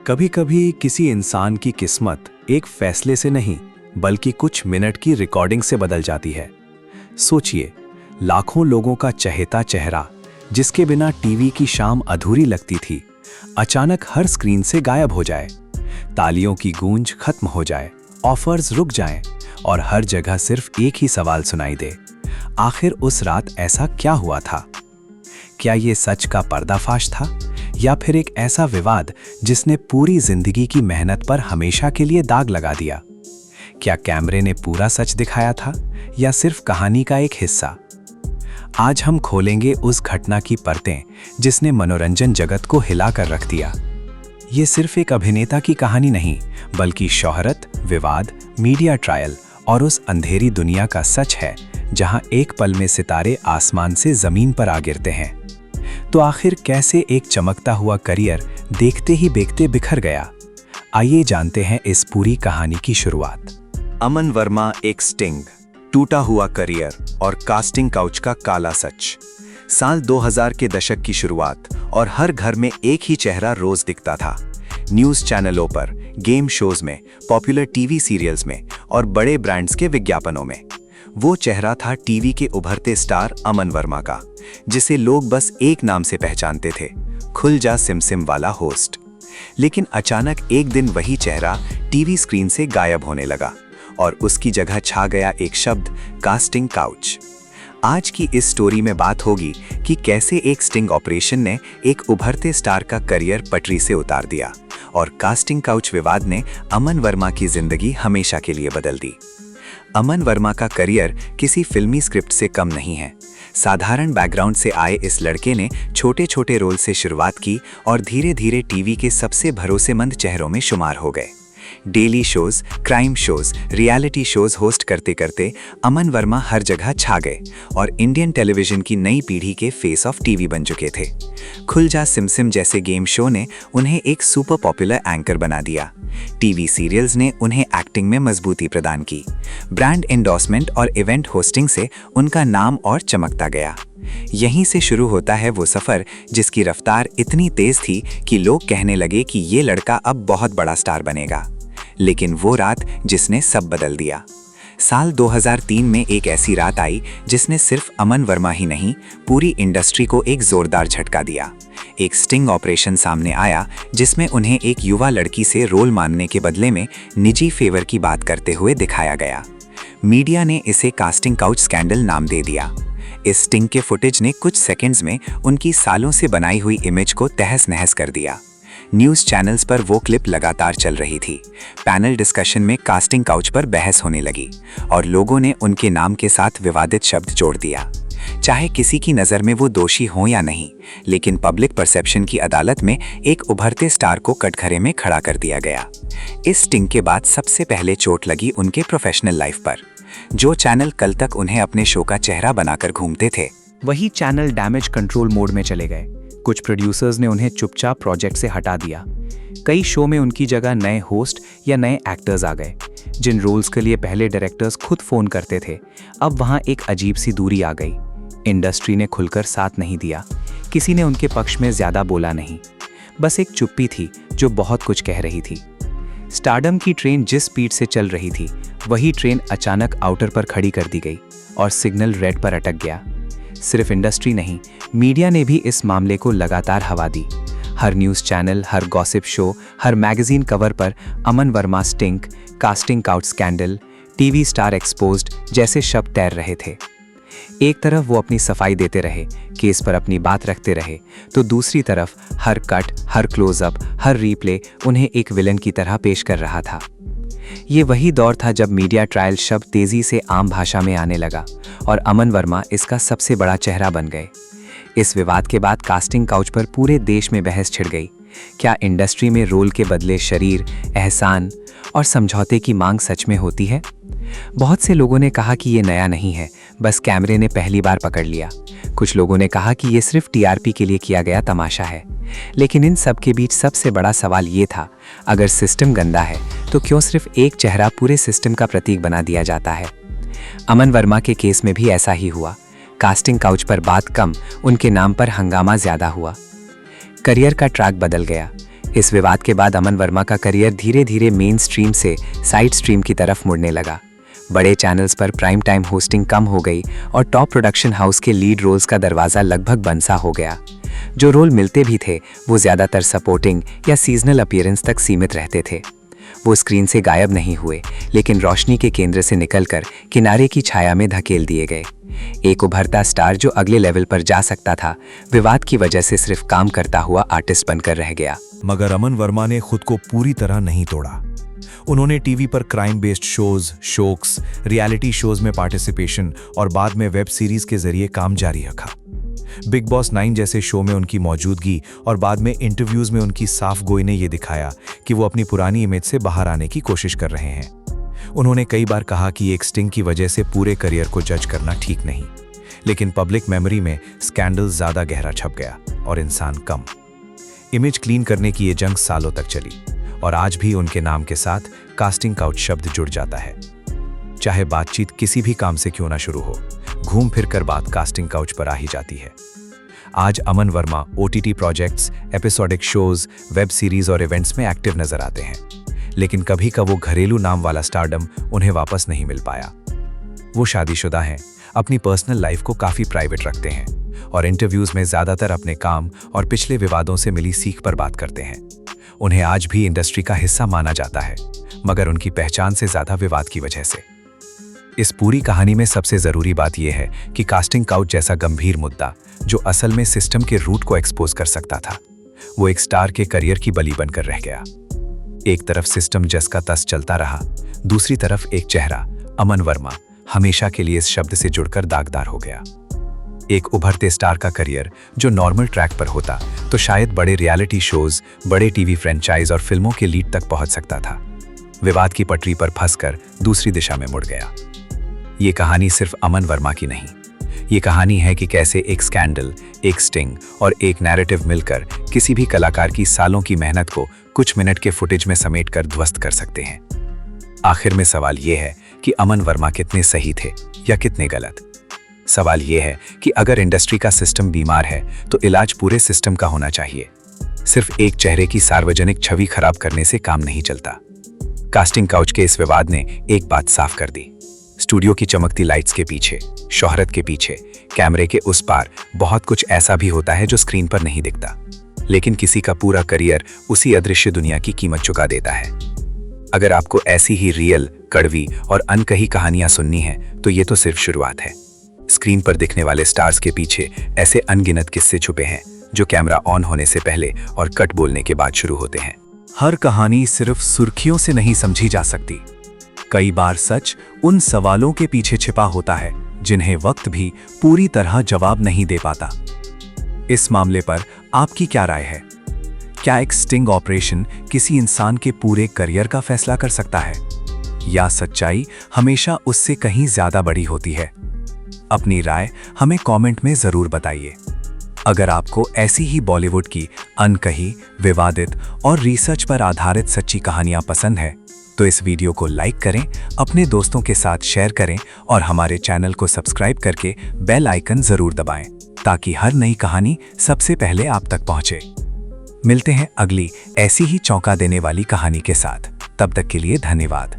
कभी कभी किसी इंसान की किस्मत एक फैसले से नहीं बल्कि कुछ मिनट की रिकॉर्डिंग से बदल जाती है। सोचिए, लाखों लोगों का चहेता चेहरा जिसके बिना टीवी की शाम अधूरी लगती थी, अचानक हर स्क्रीन से गायब हो जाए। तालियों की गूंज खत्म हो जाए, ऑफर्स रुक जाएं और हर जगह सिर्फ एक ही सवाल सुनाई दे, आखिर उस रात ऐसा क्या हुआ था? क्या ये सच का पर्दाफाश था या फिर एक ऐसा विवाद जिसने पूरी जिंदगी की मेहनत पर हमेशा के लिए दाग लगा दिया? क्या कैमरे ने पूरा सच दिखाया था या सिर्फ कहानी का एक हिस्सा? आज हम खोलेंगे उस घटना की परतें जिसने मनोरंजन जगत को हिला कर रख दिया। ये सिर्फ एक अभिनेता की कहानी नहीं, बल्कि शोहरत, विवाद, मीडिया ट्रायल और उस अंधेरी दुनिया का सच है जहां एक पल में सितारे आसमान से जमीन पर आ गिरते हैं। तो आखिर कैसे एक चमकता हुआ करियर देखते ही देखते बिखर गया? आइए जानते हैं इस पूरी कहानी की शुरुआत। अमन वर्मा, एक स्टिंग, टूटा हुआ करियर और कास्टिंग काउच का काला सच। साल 2000 के दशक की शुरुआत और हर घर में एक ही चेहरा रोज दिखता था। न्यूज चैनलों पर, गेम शोज में, पॉपुलर टीवी सीरियल्स में और बड़े ब्रांड्स के विज्ञापनों में। वो चेहरा था टीवी के उभरते स्टार अमन वर्मा का, जिसे लोग बस एक नाम से पहचानते थे, खुल जा सिमसिम वाला होस्ट। लेकिन अचानक एक दिन वही चेहरा टीवी स्क्रीन से गायब होने लगा और उसकी जगह छा गया एक शब्द, कास्टिंग काउच। आज की इस स्टोरी में बात होगी कि कैसे एक स्टिंग ऑपरेशन ने एक उभरते स्टार का करियर पटरी से उतार दिया और कास्टिंग काउच विवाद ने अमन वर्मा की जिंदगी हमेशा के लिए बदल दी। अमन वर्मा का करियर किसी फिल्मी स्क्रिप्ट से कम नहीं है। साधारण बैकग्राउंड से आए इस लड़के ने छोटे छोटे रोल से शुरुआत की और धीरे धीरे टीवी के सबसे भरोसेमंद चेहरों में शुमार हो गए। Daily shows, crime shows, reality shows host करते करते अमन वर्मा हर जगह छा गए और इंडियन टेलीविजन की नई पीढ़ी के फेस ऑफ टीवी बन चुके थे। खुल जा सिमसिम जैसे गेम शो ने उन्हें एक सुपर पॉपुलर एंकर बना दिया। टीवी सीरियल्स ने उन्हें एक्टिंग में मजबूती प्रदान की। ब्रांड एंडोर्समेंट और इवेंट होस्टिंग से उनका नाम और चमकता गया। यहीं से शुरू होता है वो सफर जिसकी रफ्तार इतनी तेज थी कि लोग कहने लगे कि ये लड़का अब बहुत बड़ा स्टार बनेगा। लेकिन वो रात जिसने सब बदल दिया। साल 2003 में एक ऐसी रात आई जिसने सिर्फ अमन वर्मा ही नहीं, पूरी इंडस्ट्री को एक जोरदार झटका दिया। एक स्टिंग ऑपरेशन सामने आया जिसमें उन्हें एक युवा लड़की से रोल मानने के बदले में निजी फेवर की बात करते हुए दिखाया गया। मीडिया ने इसे कास्टिंग काउच स्कैंडल नाम दे दिया। इस स्टिंग के फुटेज ने कुछ सेकंड्स में उनकी सालों से बनाई हुई इमेज को तहस नहस कर दिया। न्यूज़ चैनल्स पर वो क्लिप लगातार चल रही थी। पैनल डिस्कशन में कास्टिंग काउच पर बहस होने लगी और लोगों ने उनके नाम के साथ विवादित शब्द जोड़ दिया। चाहे किसी की नज़र में वो दोषी हो या नहीं, लेकिन पब्लिक परसेप्शन की अदालत में एक उभरते स्टार को कटघरे में खड़ा कर दिया गया। इस स्टिंग के बाद सबसे पहले चोट लगी उनके प्रोफेशनल लाइफ पर। जो चैनल कल तक उन्हें अपने शो का चेहरा बनाकर घूमते थे, वही चैनल डैमेज कंट्रोल मोड में चले गए। कुछ प्रोड्यूसर्स ने उन्हें चुपचाप प्रोजेक्ट से हटा दिया। कई शो में उनकी जगह नए होस्ट या नए एक्टर्स आ गए। जिन रोल्स के लिए पहले डायरेक्टर्स खुद फोन करते थे, अब वहां एक अजीब सी दूरी आ गई। इंडस्ट्री ने खुलकर साथ नहीं दिया, किसी ने उनके पक्ष में ज्यादा बोला नहीं। बस एक चुप्पी थी जो बहुत कुछ कह रही थी। स्टारडम की ट्रेन जिस स्पीड से चल रही थी, वही ट्रेन अचानक आउटर पर खड़ी कर दी गई और सिग्नल रेड पर अटक गया। सिर्फ इंडस्ट्री नहीं, मीडिया ने भी इस मामले को लगातार हवा दी। हर न्यूज़ चैनल, हर गॉसिप शो, हर मैगजीन कवर पर Aman Verma sting, casting couch scandal, TV star exposed जैसे शब्द तैर रहे थे। एक तरफ वो अपनी सफाई देते रहे, केस पर अपनी बात रखते रहे, तो दूसरी तरफ हर कट, हर क्लोजअप, हर रीप्ले उन्हें एक विलन की तरह पेश कर रहा था। ये वही दौर था जब मीडिया ट्रायल शब्द तेजी से आम भाषा में आने लगा और अमन वर्मा इसका सबसे बड़ा चेहरा बन गए। इस विवाद के बाद कास्टिंग काउच पर पूरे देश में बहस छिड़ गई। क्या इंडस्ट्री में रोल के बदले शरीर, एहसान और समझौते की मांग सच में होती है? बहुत से लोगों ने कहा कि ये नया नहीं है, बस कैमरे ने पहली बार पकड़ लिया। कुछ लोगों ने कहा कि ये सिर्फ टीआरपी के लिए किया गया तमाशा है। लेकिन इन सब के बीच सबसे बड़ा सवाल ये था, अगर सिस्टम गंदा है तो क्यों सिर्फ एक चेहरा पूरे सिस्टम का प्रतीक बना दिया जाता है? अमन वर्मा के केस में भी ऐसा ही हुआ। कास्टिंग काउच पर बात कम, उनके नाम पर हंगामा ज्यादा हुआ। करियर का ट्रैक बदल गया। इस विवाद के बाद अमन वर्मा का करियर धीरे धीरे मेन स्ट्रीम से साइड स्ट्रीम की तरफ मुड़ने लगा। बड़े चैनल्स पर प्राइम टाइम होस्टिंग कम हो गई और टॉप प्रोडक्शन हाउस के लीड रोल्स का दरवाज़ा लगभग बंद सा हो गया। जो रोल मिलते भी थे वो ज़्यादातर सपोर्टिंग या सीजनल अपीयरेंस तक सीमित रहते थे। वो स्क्रीन से गायब नहीं हुए, लेकिन रोशनी के केंद्र से निकलकर किनारे की छाया में धकेल दिए गए। एक उभरता स्टार जो अगले लेवल पर जा सकता था, विवाद की वजह से सिर्फ काम करता हुआ आर्टिस्ट बनकर रह गया। मगर अमन वर्मा ने खुद को पूरी तरह नहीं तोड़ा। उन्होंने टीवी पर crime based shows, reality shows में पार्टिसिपेशन और बाद में वेब सीरीज के जरिए काम जारी रखा। बिग बॉस 9 जैसे शो में उनकी मौजूदगी और बाद में इंटरव्यूज में उनकी साफ गोई ने यह दिखाया कि वो अपनी पुरानी इमेज से बाहर आने की कोशिश कर रहे हैं। उन्होंने कई बार कहा कि एक स्टिंग की वजह से पूरे करियर को जज करना ठीक नहीं, लेकिन पब्लिक मेमोरी में स्कैंडल ज्यादा गहरा छप गया और इंसान कम। इमेज क्लीन करने की ये जंग सालों तक चली और आज भी उनके नाम के साथ कास्टिंग काउच शब्द जुड़ जाता है। चाहे बातचीत किसी भी काम से क्यों ना शुरू हो, घूम फिर कर बात कास्टिंग काउच पर आ ही जाती है। आज Aman Verma OTT projects, episodic shows, web series और इवेंट्स में एक्टिव नजर आते हैं, लेकिन कभी का वो घरेलू नाम वाला स्टारडम उन्हें वापस नहीं मिल पाया। वो शादीशुदा हैं, अपनी पर्सनल लाइफ को काफी प्राइवेट रखते हैं और इंटरव्यूज में ज्यादातर अपने काम और पिछले विवादों से मिली सीख पर बात करते हैं। उन्हें आज भी इंडस्ट्री का हिस्सा माना जाता है, मगर उनकी पहचान से ज्यादा विवाद की वजह से। इस पूरी कहानी में सबसे जरूरी बात यह है कि कास्टिंग काउच जैसा गंभीर मुद्दा, जो असल में सिस्टम के रूट को एक्सपोज कर सकता था, वो एक स्टार के करियर की बलि बनकर रह गया। एक तरफ सिस्टम जस का तस चलता रहा, दूसरी तरफ एक चेहरा, अमन वर्मा, हमेशा के लिए इस शब्द से जुड़कर दागदार हो गया। एक उभरते स्टार का करियर जो नॉर्मल ट्रैक पर होता तो शायद बड़े रियलिटी शोज, बड़े टीवी फ्रेंचाइज और फिल्मों के लीड तक पहुंच सकता था। विवाद की पटरी पर फंसकर दूसरी दिशा में मुड़ गया। ये कहानी सिर्फ अमन वर्मा की नहीं, ये कहानी है कि कैसे एक स्कैंडल, एक स्टिंग और एक नैरेटिव मिलकर किसी भी कलाकार की सालों की मेहनत को कुछ मिनट के फुटेज में समेटकर ध्वस्त कर सकते हैं। आखिर में सवाल यह है कि अमन वर्मा कितने सही थे या कितने गलत। सवाल यह है कि अगर इंडस्ट्री का सिस्टम बीमार है तो इलाज पूरे सिस्टम का होना चाहिए। सिर्फ एक चेहरे की सार्वजनिक छवि खराब करने से काम नहीं चलता। कास्टिंग काउच के इस विवाद ने एक बात साफ कर दी, स्टूडियो की चमकती लाइट्स के पीछे, शोहरत के पीछे, कैमरे के उस पार बहुत कुछ ऐसा भी होता है जो स्क्रीन पर नहीं दिखता, लेकिन किसी का पूरा करियर उसी अदृश्य दुनिया की कीमत चुका देता है। अगर आपको ऐसी ही रियल, कड़वी और अनकही कहानियां सुननी हैं, तो ये तो सिर्फ शुरुआत है। स्क्रीन पर दिखने वाले स्टार्स के पीछे ऐसे अनगिनत किस्से छुपे हैं जो कैमरा ऑन होने से पहले और कट बोलने के बाद शुरू होते हैं। हर कहानी सिर्फ सुर्खियों से नहीं समझी जा सकती। कई बार सच उन सवालों के पीछे छिपा होता है जिन्हें वक्त भी पूरी तरह जवाब नहीं दे पाता। इस मामले पर आपकी क्या राय है? क्या एक स्टिंग ऑपरेशन किसी इंसान के पूरे करियर का फैसला कर सकता है, या सच्चाई हमेशा उससे कहीं ज्यादा बड़ी होती है? अपनी राय हमें कमेंट में जरूर बताइए। अगर आपको ऐसी ही बॉलीवुड की अनकही, विवादित और रिसर्च पर आधारित सच्ची कहानियां पसंद है तो इस वीडियो को लाइक करें, अपने दोस्तों के साथ शेयर करें और हमारे चैनल को सब्सक्राइब करके बेल आइकन जरूर दबाएं ताकि हर नई कहानी सबसे पहले आप तक पहुंचे। मिलते हैं अगली ऐसी ही चौंका देने वाली कहानी के साथ। तब तक के लिए धन्यवाद।